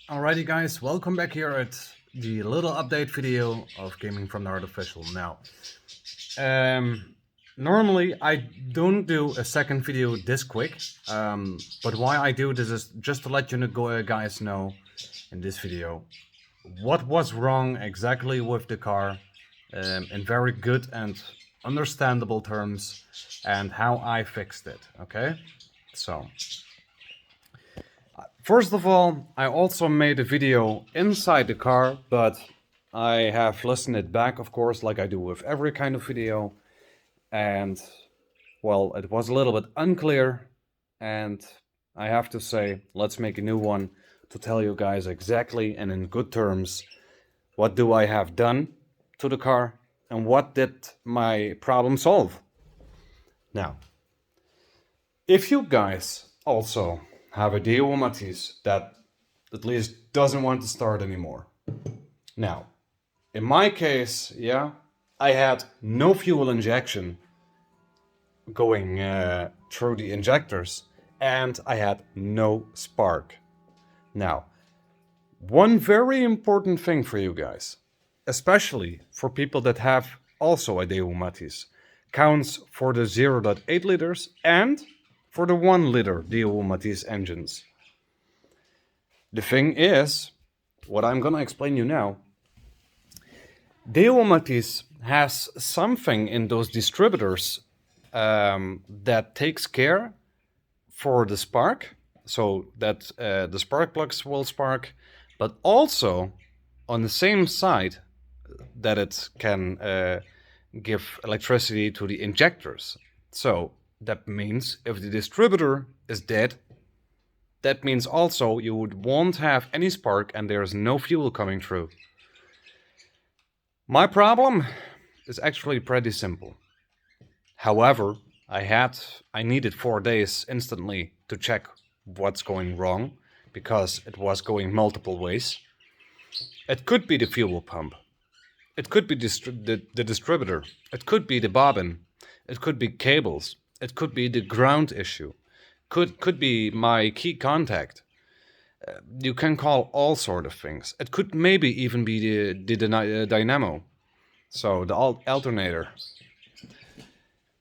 Alrighty guys, welcome back here at the little update video of Gaming from the Artificial. Now, normally I don't do a second video this quick, but why I do this is just to let you guys know in this video what was wrong exactly with the car in very good and understandable terms and how I fixed it, okay? So, first of all, I also made a video inside the car, but I have listened it back, of course, like I do with every kind of video. And, well, it was a little bit unclear. And I have to say, let's make a new one to tell you guys exactly and in good terms what do I have done to the car and what did my problem solve. Now, if you guys also have a Deo Matisse that at least doesn't want to start anymore. Now, in my case, yeah, I had no fuel injection going through the injectors and I had no spark. Now, one very important thing for you guys, especially for people that have also a Deo Matisse, counts for the 0.8 liters and for the 1 liter Deo Matisse engines. The thing is, what I'm gonna explain you now, Deo Matisse has something in those distributors that takes care for the spark, so that the spark plugs will spark, but also on the same side that it can give electricity to the injectors. So that means if the distributor is dead, that means also you won't have any spark and there's no fuel coming through. My problem is actually pretty simple. However, I needed 4 days instantly to check what's going wrong because it was going multiple ways. It could be the fuel pump. It could be the distributor. It could be the bobbin. It could be cables. It could be the ground issue. Could be my key contact. You can call all sort of things. It could maybe even be the dynamo. So the alternator.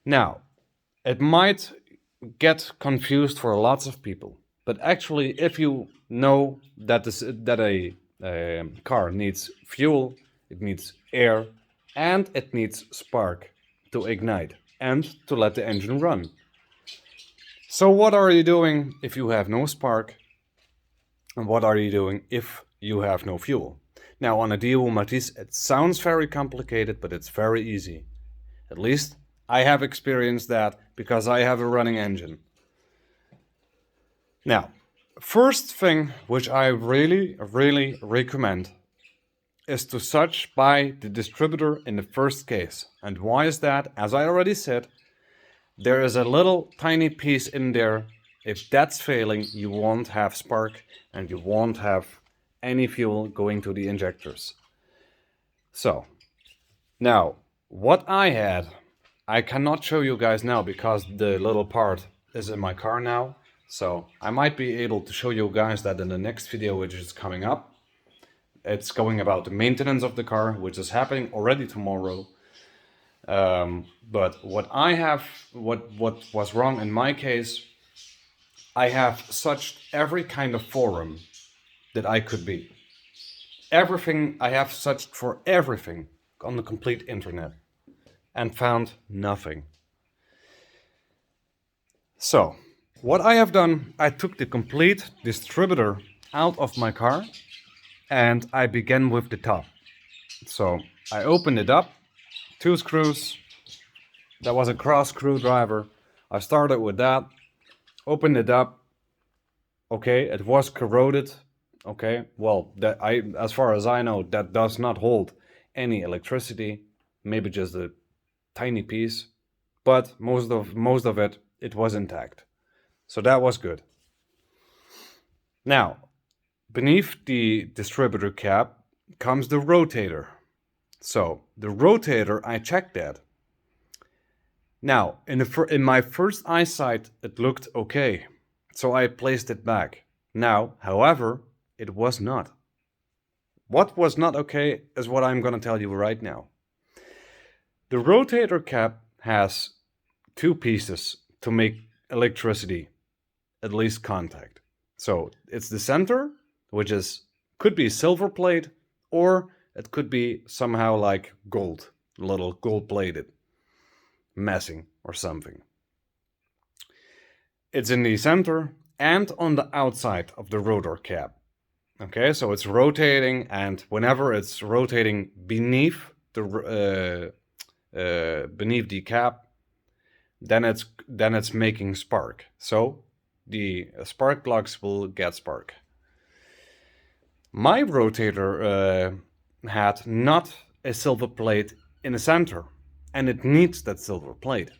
Now, it might get confused for lots of people, but actually, if you know that a car needs fuel, it needs air, and it needs spark to ignite and to let the engine run. So what are you doing if you have no spark? And what are you doing if you have no fuel? Now, on a Deo Matisse, it sounds very complicated, but it's very easy. At least I have experienced that because I have a running engine. Now, first thing which I really recommend is to buy the distributor in the first case. And why is that? As I already said, there is a little tiny piece in there. If that's failing, you won't have spark and you won't have any fuel going to the injectors. So, now, what I had, I cannot show you guys now because the little part is in my car now. So I might be able to show you guys that in the next video, which is coming up. It's going about the maintenance of the car, which is happening already tomorrow. But what was wrong in my case, I have searched every kind of forum that I could be. Everything, I have searched for everything on the complete internet and found nothing. So, what I have done, I took the complete distributor out of my car and I began with the top. So, I opened it up, 2 screws, that was a cross screwdriver. I started with that, opened it up. Okay, it was corroded. Okay, well, as far as I know, that does not hold any electricity. Maybe just a tiny piece, but most of it was intact. So that was good. Now, beneath the distributor cap comes the rotator. So the rotator, I checked that. Now, in my first eyesight, it looked okay. So I placed it back. Now, however, It was not. What was not okay is what I'm gonna tell you right now. The rotator cap has two pieces to make electricity, at least contact. So it's the center, which could be silver plate, or it could be somehow like gold, little gold plated messing or something. It's in the center and on the outside of the rotor cap. Okay, so it's rotating, and whenever it's rotating beneath the cap, then it's making spark. So the spark plugs will get spark. My rotator had not a silver plate in the center, and it needs that silver plate.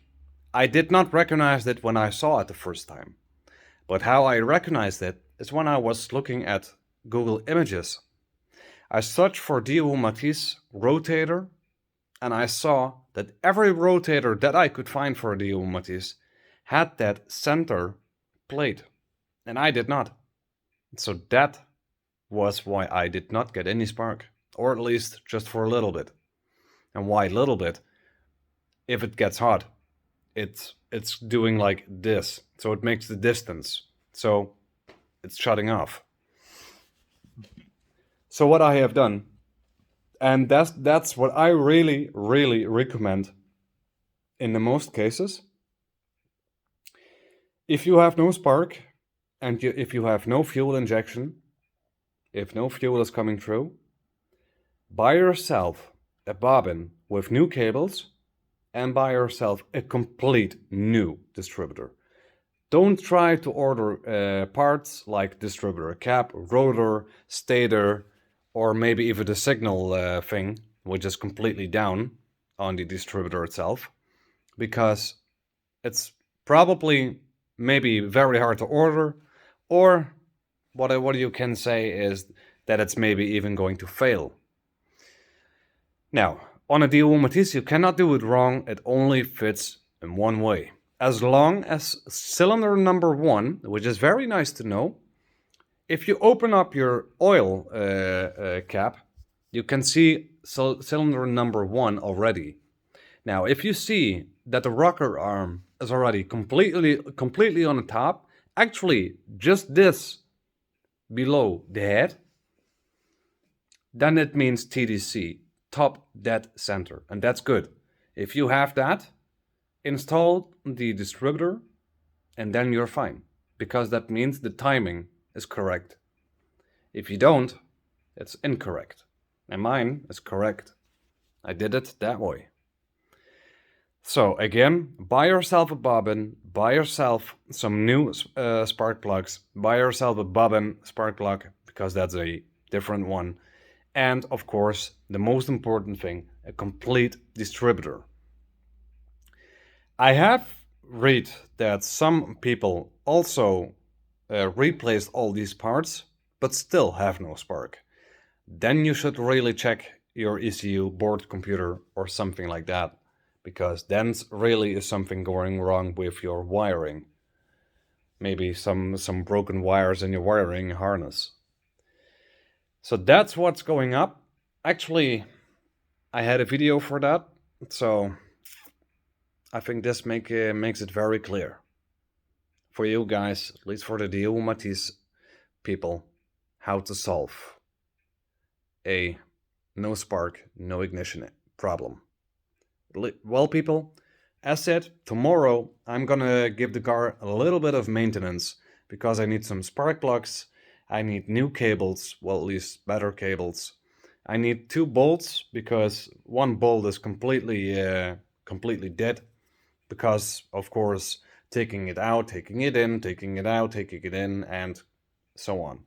I did not recognize it when I saw it the first time, but how I recognized it is when I was looking at Google Images. I searched for DO Matisse rotator, and I saw that every rotator that I could find for DO Matisse had that center plate, and I did not. So that was why I did not get any spark, or at least just for a little bit. And why little bit? If it gets hot, it's doing like this, so it makes the distance, so it's shutting off. So what I have done, and that's what I really recommend in the most cases. If you have no spark, and if you have no fuel injection, if no fuel is coming through, buy yourself a bobbin with new cables and buy yourself a complete new distributor. Don't try to order parts like distributor cap, rotor, stator, or maybe even the signal thing, which is completely down on the distributor itself, because it's probably maybe very hard to order, or what you can say is that it's maybe even going to fail. Now, on a DO Matisse, you cannot do it wrong. It only fits in one way. As long as cylinder number 1, which is very nice to know, if you open up your oil cap, you can see cylinder number 1 already. Now, if you see that the rocker arm is already completely on the top, actually just this below the head, then it means TDC, top dead center, and that's good. If you have that, install the distributor and then you're fine, because that means the timing is correct. If you don't, it's incorrect, and mine is correct. I did it that way. So again, buy yourself a bobbin, buy yourself some new spark plugs, buy yourself a bobbin spark plug, because that's a different one. And of course, the most important thing, a complete distributor. I have read that some people also replaced all these parts, but still have no spark. Then you should really check your ECU board computer or something like that, because then really is something going wrong with your wiring. Maybe some broken wires in your wiring harness. So that's what's going up. Actually, I had a video for that, so I think this makes it very clear for you guys, at least for the DO Matisse people, how to solve a no spark, no ignition problem. Well, people, as said, tomorrow I'm gonna give the car a little bit of maintenance, because I need some spark plugs, I need new cables, well, at least better cables. I need 2 bolts, because one bolt is completely dead, because of course taking it out, taking it in, taking it out, taking it in, and so on.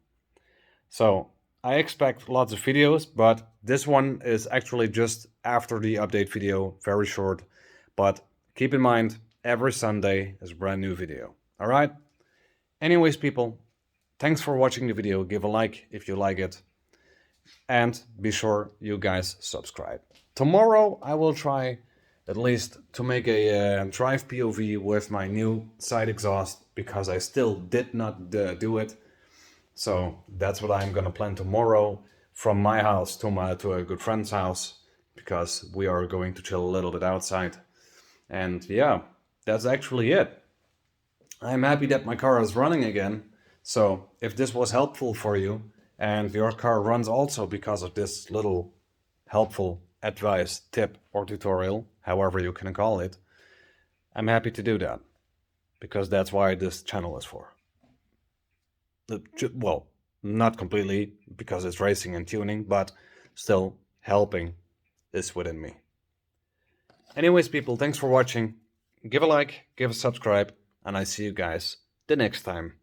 So I expect lots of videos, but this one is actually just after the update video, very short. But keep in mind, every Sunday is a brand new video. All right? Anyways, people, thanks for watching the video. Give a like if you like it. And be sure you guys subscribe. Tomorrow I will try at least to make a drive POV with my new side exhaust, because I still did not do it. So that's what I'm gonna plan tomorrow from my house to a good friend's house, because we are going to chill a little bit outside. And yeah, that's actually it. I'm happy that my car is running again. So if this was helpful for you and your car runs also because of this little helpful advice, tip, or tutorial, however you can call it, I'm happy to do that, because that's why this channel is for. Well, not completely because it's racing and tuning, but still helping is within me. Anyways, people, thanks for watching. Give a like, give a subscribe, and I see you guys the next time.